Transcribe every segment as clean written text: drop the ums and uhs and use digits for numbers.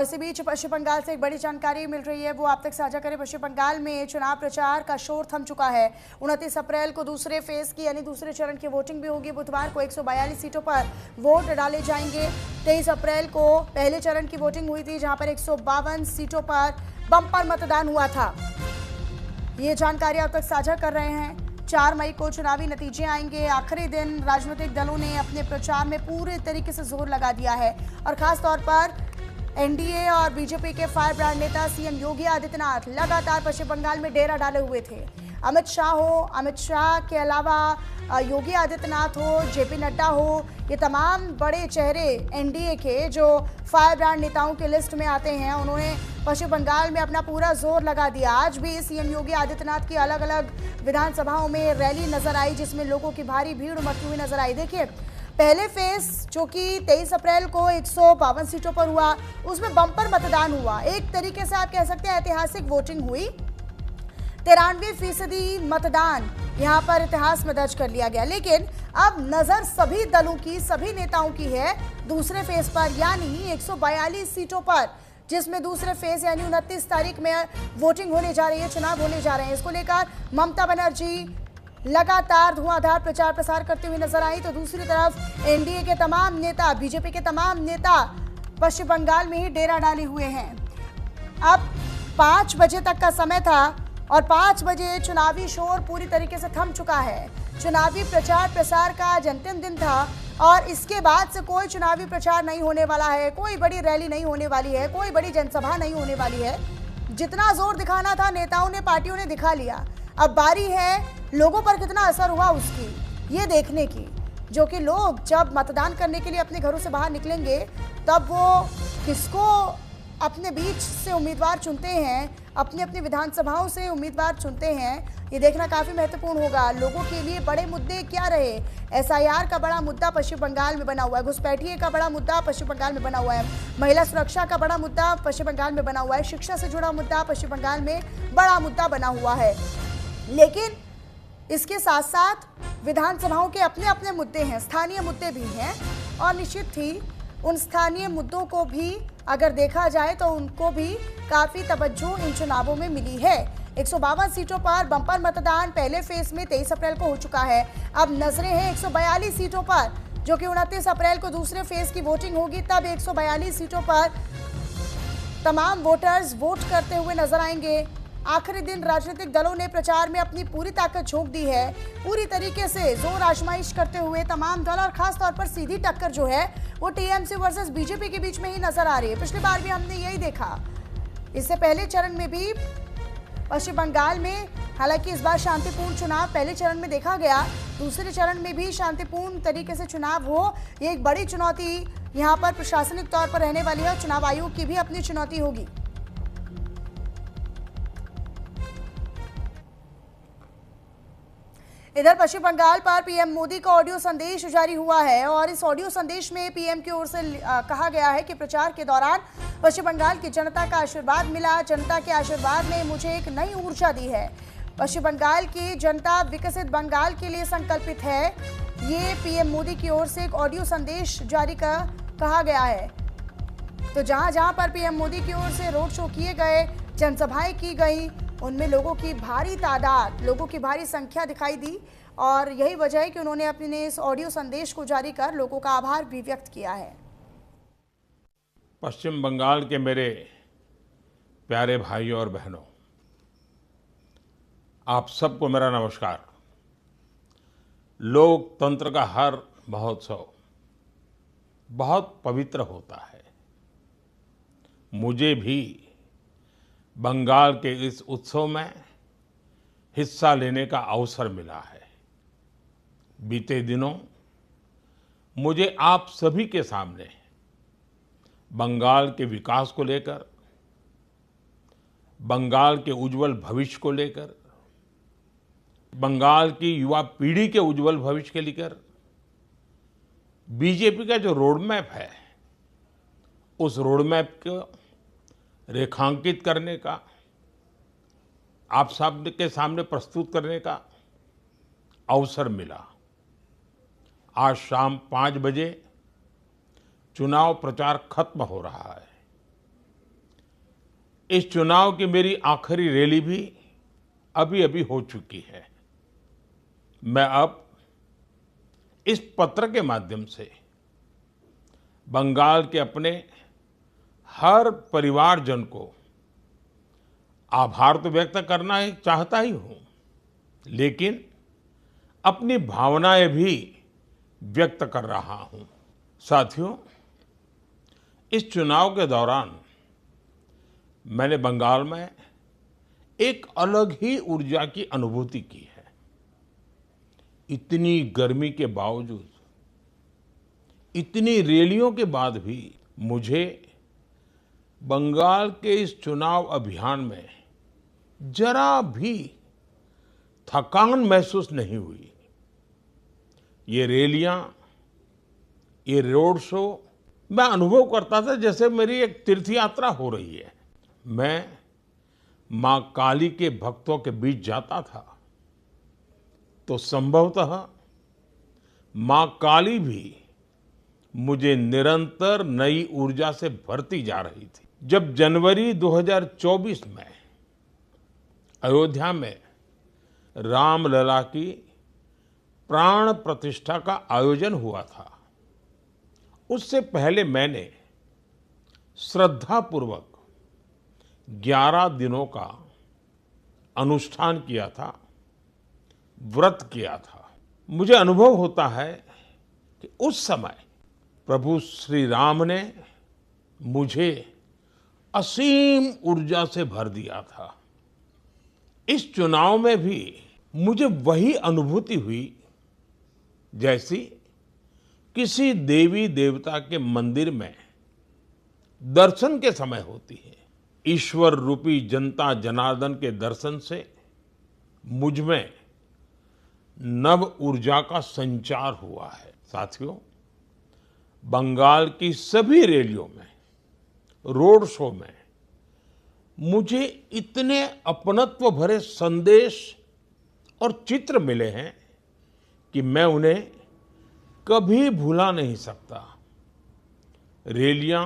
इसी बीच पश्चिम बंगाल से एक बड़ी जानकारी मिल रही है, वो आप तक साझा करें। पश्चिम बंगाल में चुनाव प्रचार का शोर थम चुका है। 29 अप्रैल को दूसरे फेज की यानी दूसरे चरण की वोटिंग भी होगी। बुधवार को 142 सीटों पर वोट डाले जाएंगे। 23 अप्रैल को पहले चरण की वोटिंग हुई थी, जहां पर 152 सीटों पर बम्पर मतदान हुआ था। ये जानकारी आप तक साझा कर रहे हैं। 4 मई को चुनावी नतीजे आएंगे। आखिरी दिन राजनीतिक दलों ने अपने प्रचार में पूरे तरीके से जोर लगा दिया है और खास तौर पर एनडीए और बीजेपी के फायर ब्रांड नेता सीएम योगी आदित्यनाथ लगातार पश्चिम बंगाल में डेरा डाले हुए थे। अमित शाह के अलावा योगी आदित्यनाथ हो, जेपी नड्डा हो, ये तमाम बड़े चेहरे एनडीए के जो फायर ब्रांड नेताओं के लिस्ट में आते हैं, उन्होंने पश्चिम बंगाल में अपना पूरा जोर लगा दिया। आज भी सीएम योगी आदित्यनाथ की अलग अलग विधानसभाओं में रैली नजर आई, जिसमें लोगों की भारी भीड़ उमड़ती हुई नजर आई। देखिए, पहले फेज जो कि 23 अप्रैल को 152 सीटों पर हुआ, उसमें बम्पर मतदान हुआ। एक तरीके से आप कह सकते हैं ऐतिहासिक वोटिंग हुई। 93% मतदान यहां पर इतिहास में दर्ज कर लिया गया। लेकिन अब नजर सभी दलों की, सभी नेताओं की है दूसरे फेज पर, यानी 142 सीटों पर, जिसमें दूसरे फेज यानी 29 तारीख में वोटिंग होने जा रही है, चुनाव होने जा रहे हैं। इसको लेकर ममता बनर्जी लगातार धुआंधार प्रचार प्रसार करते हुए नजर आई, तो दूसरी तरफ एनडीए के तमाम नेता, बीजेपी के तमाम नेता पश्चिम बंगाल में ही डेरा डाले हुए हैं। अब 5 बजे तक का समय था और 5 बजे चुनावी शोर पूरी तरीके से थम चुका है। चुनावी प्रचार प्रसार का आज अंतिम दिन था और इसके बाद से कोई चुनावी प्रचार नहीं होने वाला है, कोई बड़ी रैली नहीं होने वाली है, कोई बड़ी जनसभा नहीं होने वाली है। जितना जोर दिखाना था नेताओं ने, पार्टियों ने दिखा लिया। अब बारी है लोगों पर कितना असर हुआ उसकी, ये देखने की, जो कि लोग जब मतदान करने के लिए अपने घरों से बाहर निकलेंगे, तब वो किसको अपने बीच से उम्मीदवार चुनते हैं, अपने अपने विधानसभाओं से उम्मीदवार चुनते हैं, ये देखना काफ़ी महत्वपूर्ण होगा। लोगों के लिए बड़े मुद्दे क्या रहे? एसआईआर का बड़ा मुद्दा पश्चिम बंगाल में बना हुआ है, घुसपैठिए का बड़ा मुद्दा पश्चिम बंगाल में बना हुआ है, महिला सुरक्षा का बड़ा मुद्दा पश्चिम बंगाल में बना हुआ है, शिक्षा से जुड़ा मुद्दा पश्चिम बंगाल में बड़ा मुद्दा बना हुआ है। लेकिन इसके साथ साथ विधानसभाओं के अपने अपने मुद्दे हैं, स्थानीय मुद्दे भी हैं और निश्चित ही उन स्थानीय मुद्दों को भी अगर देखा जाए तो उनको भी काफ़ी तवज्जो इन चुनावों में मिली है। 152 सीटों पर बम्पर मतदान पहले फेज में 23 अप्रैल को हो चुका है। अब नजरें हैं 142 सीटों पर, जो कि 29 अप्रैल को दूसरे फेज की वोटिंग होगी। तब 142 सीटों पर तमाम वोटर्स वोट करते हुए नजर आएंगे। आखिरी दिन राजनीतिक दलों ने प्रचार में अपनी पूरी ताकत झोंक दी है, पूरी तरीके से जोर आजमाइश करते हुए तमाम दल, और खास तौर पर सीधी टक्कर जो है वो टीएमसी वर्सेस बीजेपी के बीच में ही नजर आ रही है। पिछली बार भी हमने यही देखा। इससे पहले चरण में भी पश्चिम बंगाल में, हालांकि इस बार शांतिपूर्ण चुनाव पहले चरण में देखा गया, दूसरे चरण में भी शांतिपूर्ण तरीके से चुनाव हो, ये एक बड़ी चुनौती यहाँ पर प्रशासनिक तौर पर रहने वाली है और चुनाव आयोग की भी अपनी चुनौती होगी। इधर पश्चिम बंगाल पर पीएम मोदी का ऑडियो संदेश जारी हुआ है और इस ऑडियो संदेश में पीएम की ओर से कहा गया है कि प्रचार के दौरान पश्चिम बंगाल की जनता का आशीर्वाद मिला, जनता के आशीर्वाद ने मुझे एक नई ऊर्जा दी है। पश्चिम बंगाल की जनता विकसित बंगाल के लिए संकल्पित है। ये पीएम मोदी की ओर से एक ऑडियो संदेश जारी कहा गया है। तो जहां जहां पर पीएम मोदी की ओर से रोड शो किए गए, जनसभाएं की गई, उनमें लोगों की भारी तादाद, लोगों की भारी संख्या दिखाई दी और यही वजह है कि उन्होंने अपने इस ऑडियो संदेश को जारी कर लोगों का आभार भी व्यक्त किया है। पश्चिम बंगाल के मेरे प्यारे भाइयों और बहनों, आप सबको मेरा नमस्कार। लोकतंत्र का हर महोत्सव बहुत पवित्र होता है। मुझे भी बंगाल के इस उत्सव में हिस्सा लेने का अवसर मिला है। बीते दिनों मुझे आप सभी के सामने बंगाल के विकास को लेकर, बंगाल के उज्जवल भविष्य को लेकर, बंगाल की युवा पीढ़ी के उज्जवल भविष्य के लेकर बीजेपी का जो रोड मैप है, उस रोड मैप को रेखांकित करने का, आप सबके सामने प्रस्तुत करने का अवसर मिला। आज शाम 5 बजे चुनाव प्रचार खत्म हो रहा है। इस चुनाव की मेरी आखिरी रैली भी अभी अभी हो चुकी है। मैं अब इस पत्र के माध्यम से बंगाल के अपने हर परिवारजन को आभार तो व्यक्त करना ही चाहता ही हूं, लेकिन अपनी भावनाएं भी व्यक्त कर रहा हूं। साथियों, इस चुनाव के दौरान मैंने बंगाल में एक अलग ही ऊर्जा की अनुभूति की है। इतनी गर्मी के बावजूद, इतनी रैलियों के बाद भी मुझे बंगाल के इस चुनाव अभियान में जरा भी थकान महसूस नहीं हुई। ये रैलियां, ये रोड शो मैं अनुभव करता था जैसे मेरी एक तीर्थ यात्रा हो रही है। मैं मां काली के भक्तों के बीच जाता था तो संभवतः मां काली भी मुझे निरंतर नई ऊर्जा से भरती जा रही थी। जब जनवरी 2024 में अयोध्या में रामलला की प्राण प्रतिष्ठा का आयोजन हुआ था, उससे पहले मैंने श्रद्धापूर्वक 11 दिनों का अनुष्ठान किया था, व्रत किया था। मुझे अनुभव होता है कि उस समय प्रभु श्री राम ने मुझे असीम ऊर्जा से भर दिया था। इस चुनाव में भी मुझे वही अनुभूति हुई जैसी किसी देवी देवता के मंदिर में दर्शन के समय होती है। ईश्वर रूपी जनता जनार्दन के दर्शन से मुझ में नव ऊर्जा का संचार हुआ है। साथियों, बंगाल की सभी रैलियों में, रोड शो में मुझे इतने अपनत्व भरे संदेश और चित्र मिले हैं कि मैं उन्हें कभी भुला नहीं सकता। रैलियां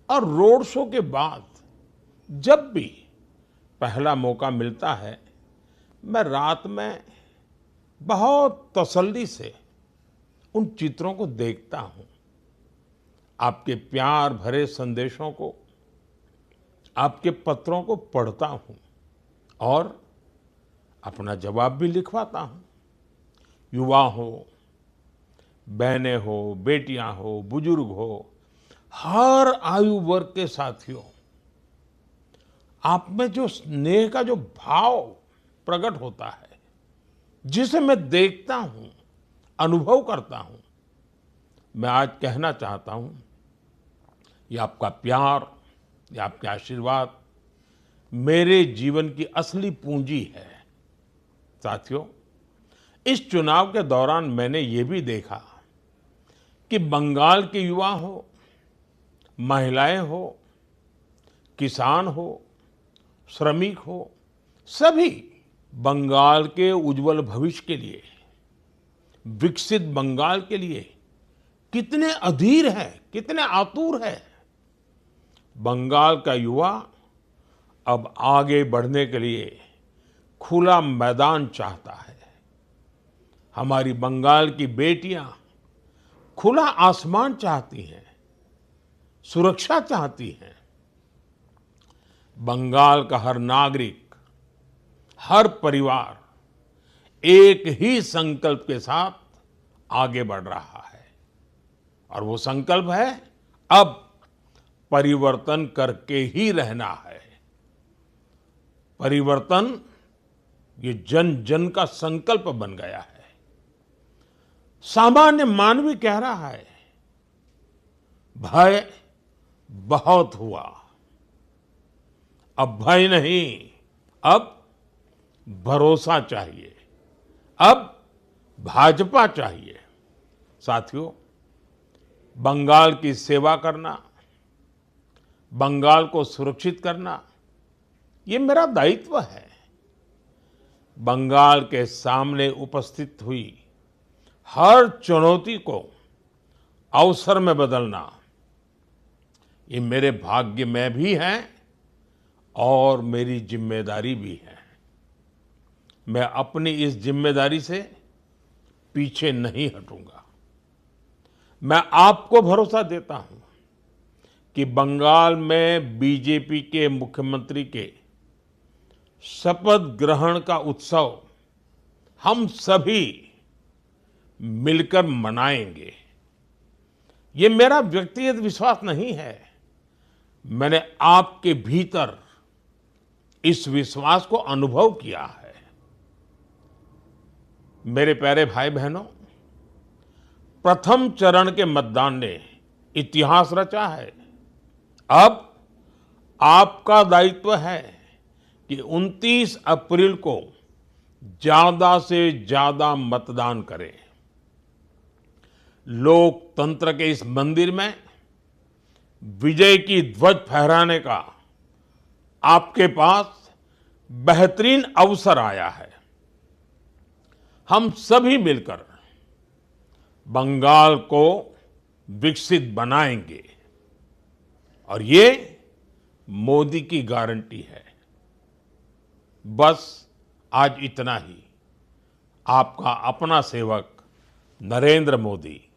और रोड शो के बाद जब भी पहला मौका मिलता है, मैं रात में बहुत तसल्ली से उन चित्रों को देखता हूं। आपके प्यार भरे संदेशों को, आपके पत्रों को पढ़ता हूं और अपना जवाब भी लिखवाता हूं। युवा हो, बहनें हो, बेटियां हो, बुजुर्ग हो, हर आयु वर्ग के साथियों, आप में जो स्नेह का जो भाव प्रकट होता है, जिसे मैं देखता हूं, अनुभव करता हूं, मैं आज कहना चाहता हूं, ये आपका प्यार, ये आपके आशीर्वाद मेरे जीवन की असली पूंजी है। साथियों, इस चुनाव के दौरान मैंने ये भी देखा कि बंगाल के युवा हो, महिलाएं हो, किसान हो, श्रमिक हो, सभी बंगाल के उज्जवल भविष्य के लिए, विकसित बंगाल के लिए कितने अधीर है, कितने आतुर है। बंगाल का युवा अब आगे बढ़ने के लिए खुला मैदान चाहता है। हमारी बंगाल की बेटियां खुला आसमान चाहती हैं, सुरक्षा चाहती हैं। बंगाल का हर नागरिक, हर परिवार एक ही संकल्प के साथ आगे बढ़ रहा है और वो संकल्प है, अब परिवर्तन करके ही रहना है। परिवर्तन ये जन जन का संकल्प बन गया है। सामान्य मानवी कह रहा है, भय बहुत हुआ, अब भय नहीं, अब भरोसा चाहिए, अब भाजपा चाहिए। साथियों, बंगाल की सेवा करना, बंगाल को सुरक्षित करना, ये मेरा दायित्व है। बंगाल के सामने उपस्थित हुई हर चुनौती को अवसर में बदलना, ये मेरे भाग्य में भी है और मेरी जिम्मेदारी भी है। मैं अपनी इस जिम्मेदारी से पीछे नहीं हटूंगा। मैं आपको भरोसा देता हूं कि बंगाल में बीजेपी के मुख्यमंत्री के शपथ ग्रहण का उत्सव हम सभी मिलकर मनाएंगे। ये मेरा व्यक्तिगत विश्वास नहीं है, मैंने आपके भीतर इस विश्वास को अनुभव किया है। मेरे प्यारे भाई बहनों, प्रथम चरण के मतदान ने इतिहास रचा है। अब आपका दायित्व है कि 29 अप्रैल को ज्यादा से ज्यादा मतदान करें। लोकतंत्र के इस मंदिर में विजय की ध्वज फहराने का आपके पास बेहतरीन अवसर आया है। हम सभी मिलकर बंगाल को विकसित बनाएंगे और ये मोदी की गारंटी है। बस आज इतना ही। आपका अपना सेवक नरेंद्र मोदी।